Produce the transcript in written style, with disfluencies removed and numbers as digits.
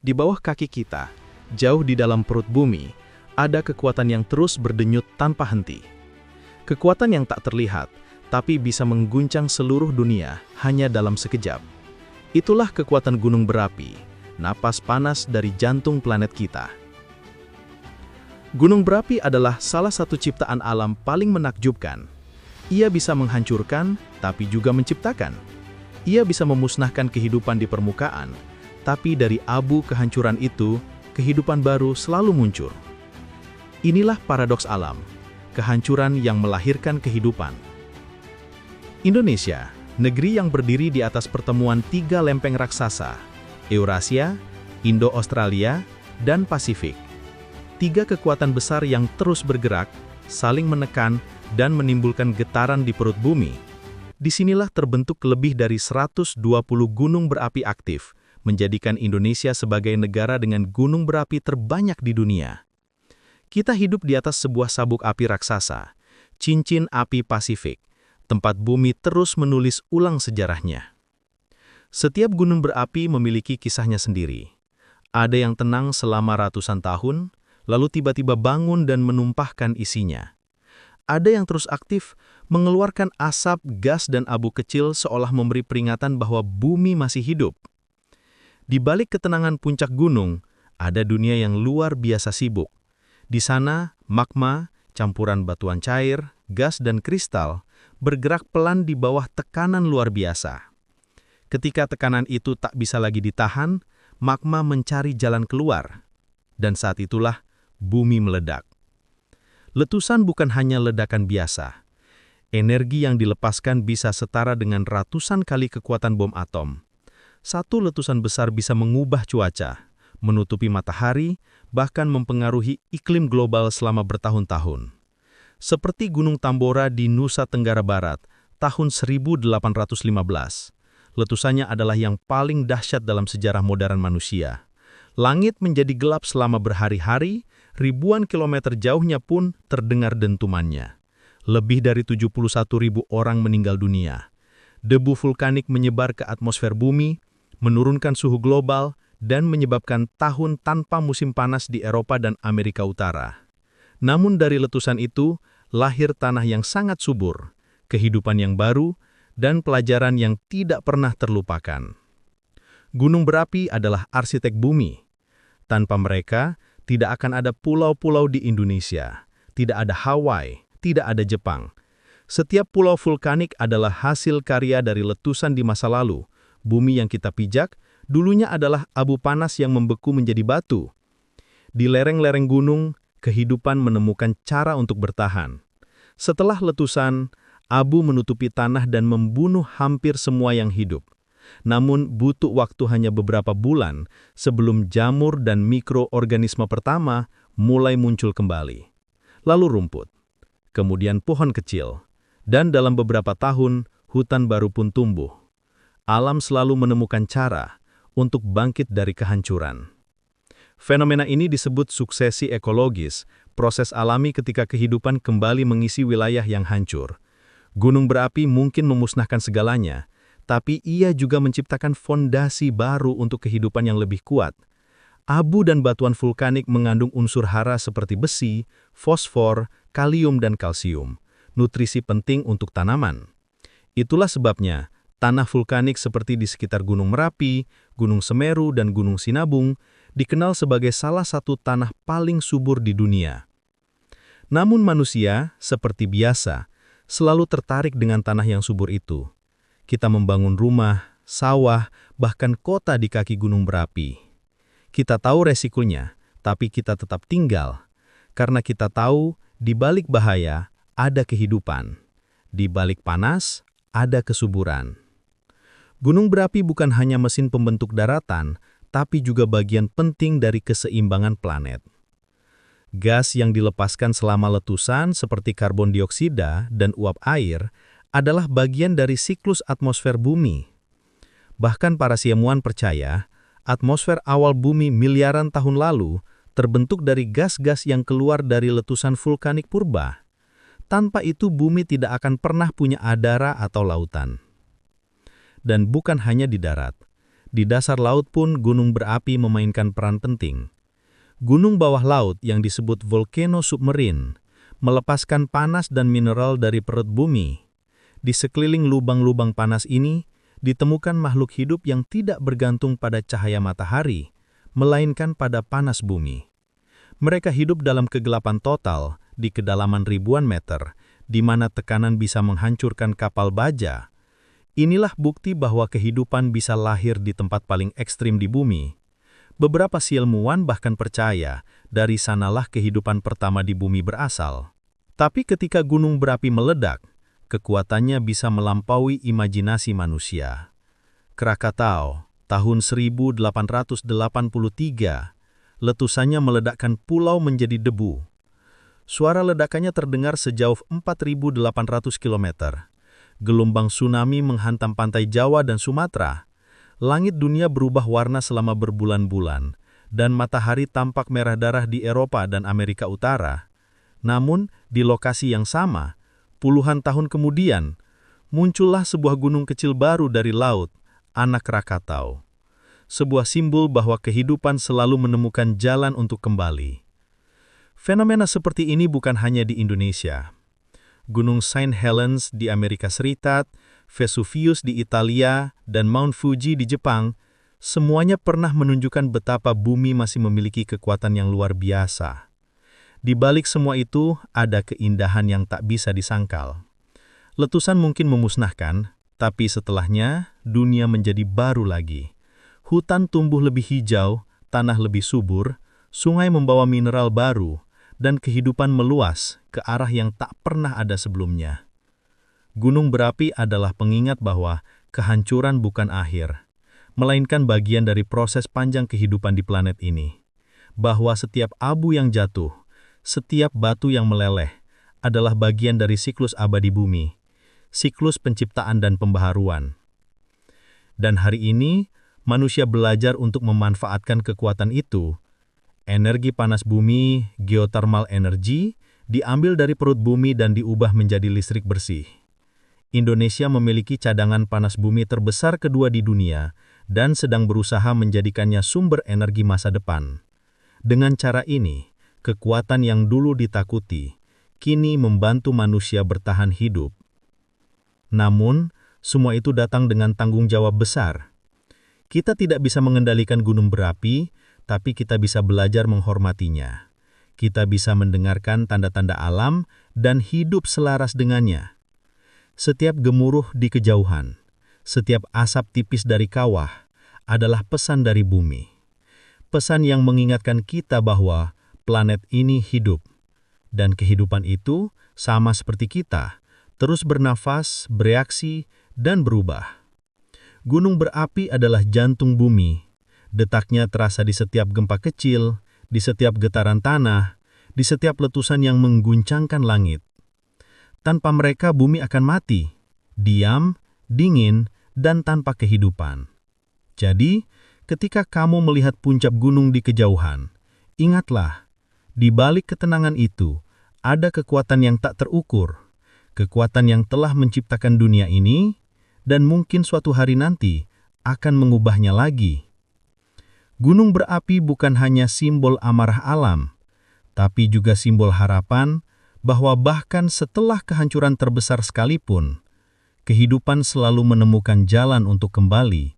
Di bawah kaki kita, jauh di dalam perut bumi, ada kekuatan yang terus berdenyut tanpa henti. Kekuatan yang tak terlihat, tapi bisa mengguncang seluruh dunia hanya dalam sekejap. Itulah kekuatan gunung berapi, napas panas dari jantung planet kita. Gunung berapi adalah salah satu ciptaan alam paling menakjubkan. Ia bisa menghancurkan, tapi juga menciptakan. Ia bisa memusnahkan kehidupan di permukaan, tapi dari abu kehancuran itu, kehidupan baru selalu muncul. Inilah paradoks alam, kehancuran yang melahirkan kehidupan. Indonesia, negeri yang berdiri di atas pertemuan tiga lempeng raksasa, Eurasia, Indo-Australia, dan Pasifik. Tiga kekuatan besar yang terus bergerak, saling menekan, dan menimbulkan getaran di perut bumi. Disinilah terbentuk lebih dari 120 gunung berapi aktif, menjadikan Indonesia sebagai negara dengan gunung berapi terbanyak di dunia. Kita hidup di atas sebuah sabuk api raksasa, cincin api Pasifik, tempat bumi terus menulis ulang sejarahnya. Setiap gunung berapi memiliki kisahnya sendiri. Ada yang tenang selama ratusan tahun, lalu tiba-tiba bangun dan menumpahkan isinya. Ada yang terus aktif, mengeluarkan asap, gas, dan abu kecil seolah memberi peringatan bahwa bumi masih hidup. Di balik ketenangan puncak gunung, ada dunia yang luar biasa sibuk. Di sana, magma, campuran batuan cair, gas dan kristal, bergerak pelan di bawah tekanan luar biasa. Ketika tekanan itu tak bisa lagi ditahan, magma mencari jalan keluar. Dan saat itulah, bumi meledak. Letusan bukan hanya ledakan biasa. Energi yang dilepaskan bisa setara dengan ratusan kali kekuatan bom atom. Satu letusan besar bisa mengubah cuaca, menutupi matahari, bahkan mempengaruhi iklim global selama bertahun-tahun. Seperti Gunung Tambora di Nusa Tenggara Barat, tahun 1815. Letusannya adalah yang paling dahsyat dalam sejarah modern manusia. Langit menjadi gelap selama berhari-hari, ribuan kilometer jauhnya pun terdengar dentumannya. Lebih dari 71.000 orang meninggal dunia. Debu vulkanik menyebar ke atmosfer bumi, menurunkan suhu global, dan menyebabkan tahun tanpa musim panas di Eropa dan Amerika Utara. Namun dari letusan itu, lahir tanah yang sangat subur, kehidupan yang baru, dan pelajaran yang tidak pernah terlupakan. Gunung berapi adalah arsitek bumi. Tanpa mereka, tidak akan ada pulau-pulau di Indonesia, tidak ada Hawaii, tidak ada Jepang. Setiap pulau vulkanik adalah hasil karya dari letusan di masa lalu. Bumi yang kita pijak, dulunya adalah abu panas yang membeku menjadi batu. Di lereng-lereng gunung, kehidupan menemukan cara untuk bertahan. Setelah letusan, abu menutupi tanah dan membunuh hampir semua yang hidup. Namun butuh waktu hanya beberapa bulan sebelum jamur dan mikroorganisme pertama mulai muncul kembali. Lalu rumput, kemudian pohon kecil, dan dalam beberapa tahun hutan baru pun tumbuh. Alam selalu menemukan cara untuk bangkit dari kehancuran. Fenomena ini disebut suksesi ekologis, proses alami ketika kehidupan kembali mengisi wilayah yang hancur. Gunung berapi mungkin memusnahkan segalanya, tapi ia juga menciptakan fondasi baru untuk kehidupan yang lebih kuat. Abu dan batuan vulkanik mengandung unsur hara seperti besi, fosfor, kalium, dan kalsium, nutrisi penting untuk tanaman. Itulah sebabnya, tanah vulkanik seperti di sekitar Gunung Merapi, Gunung Semeru, dan Gunung Sinabung dikenal sebagai salah satu tanah paling subur di dunia. Namun manusia, seperti biasa, selalu tertarik dengan tanah yang subur itu. Kita membangun rumah, sawah, bahkan kota di kaki gunung berapi. Kita tahu resikonya, tapi kita tetap tinggal. Karena kita tahu, di balik bahaya, ada kehidupan. Di balik panas, ada kesuburan. Gunung berapi bukan hanya mesin pembentuk daratan, tapi juga bagian penting dari keseimbangan planet. Gas yang dilepaskan selama letusan seperti karbon dioksida dan uap air adalah bagian dari siklus atmosfer bumi. Bahkan para ilmuwan percaya, atmosfer awal bumi miliaran tahun lalu terbentuk dari gas-gas yang keluar dari letusan vulkanik purba. Tanpa itu bumi tidak akan pernah punya adara atau lautan. Dan bukan hanya di darat. Di dasar laut pun gunung berapi memainkan peran penting. Gunung bawah laut yang disebut volcano submarine melepaskan panas dan mineral dari perut bumi. Di sekeliling lubang-lubang panas ini ditemukan makhluk hidup yang tidak bergantung pada cahaya matahari, melainkan pada panas bumi. Mereka hidup dalam kegelapan total di kedalaman ribuan meter, di mana tekanan bisa menghancurkan kapal baja. Inilah bukti bahwa kehidupan bisa lahir di tempat paling ekstrim di bumi. Beberapa ilmuwan bahkan percaya dari sanalah kehidupan pertama di bumi berasal. Tapi ketika gunung berapi meledak, kekuatannya bisa melampaui imajinasi manusia. Krakatau, tahun 1883, letusannya meledakkan pulau menjadi debu. Suara ledakannya terdengar sejauh 4.800 km. Gelombang tsunami menghantam pantai Jawa dan Sumatera. Langit dunia berubah warna selama berbulan-bulan, dan matahari tampak merah darah di Eropa dan Amerika Utara. Namun, di lokasi yang sama, puluhan tahun kemudian, muncullah sebuah gunung kecil baru dari laut, Anak Krakatau. Sebuah simbol bahwa kehidupan selalu menemukan jalan untuk kembali. Fenomena seperti ini bukan hanya di Indonesia. Gunung St. Helens di Amerika Serikat, Vesuvius di Italia, dan Mount Fuji di Jepang, semuanya pernah menunjukkan betapa bumi masih memiliki kekuatan yang luar biasa. Di balik semua itu, ada keindahan yang tak bisa disangkal. Letusan mungkin memusnahkan, tapi setelahnya, dunia menjadi baru lagi. Hutan tumbuh lebih hijau, tanah lebih subur, sungai membawa mineral baru, dan kehidupan meluas ke arah yang tak pernah ada sebelumnya. Gunung berapi adalah pengingat bahwa kehancuran bukan akhir, melainkan bagian dari proses panjang kehidupan di planet ini. Bahwa setiap abu yang jatuh, setiap batu yang meleleh adalah bagian dari siklus abadi bumi, siklus penciptaan dan pembaharuan. Dan hari ini, manusia belajar untuk memanfaatkan kekuatan itu. Energi panas bumi, geothermal energy, diambil dari perut bumi dan diubah menjadi listrik bersih. Indonesia memiliki cadangan panas bumi terbesar kedua di dunia dan sedang berusaha menjadikannya sumber energi masa depan. Dengan cara ini, kekuatan yang dulu ditakuti, kini membantu manusia bertahan hidup. Namun, semua itu datang dengan tanggung jawab besar. Kita tidak bisa mengendalikan gunung berapi, tapi kita bisa belajar menghormatinya. Kita bisa mendengarkan tanda-tanda alam dan hidup selaras dengannya. Setiap gemuruh di kejauhan, setiap asap tipis dari kawah, adalah pesan dari bumi. Pesan yang mengingatkan kita bahwa planet ini hidup, dan kehidupan itu sama seperti kita, terus bernafas, bereaksi, dan berubah. Gunung berapi adalah jantung bumi. Detaknya terasa di setiap gempa kecil, di setiap getaran tanah, di setiap letusan yang mengguncangkan langit. Tanpa mereka bumi akan mati, diam, dingin, dan tanpa kehidupan. Jadi, ketika kamu melihat puncak gunung di kejauhan, ingatlah, di balik ketenangan itu, ada kekuatan yang tak terukur, kekuatan yang telah menciptakan dunia ini, dan mungkin suatu hari nanti akan mengubahnya lagi. Gunung berapi bukan hanya simbol amarah alam, tapi juga simbol harapan bahwa bahkan setelah kehancuran terbesar sekalipun, kehidupan selalu menemukan jalan untuk kembali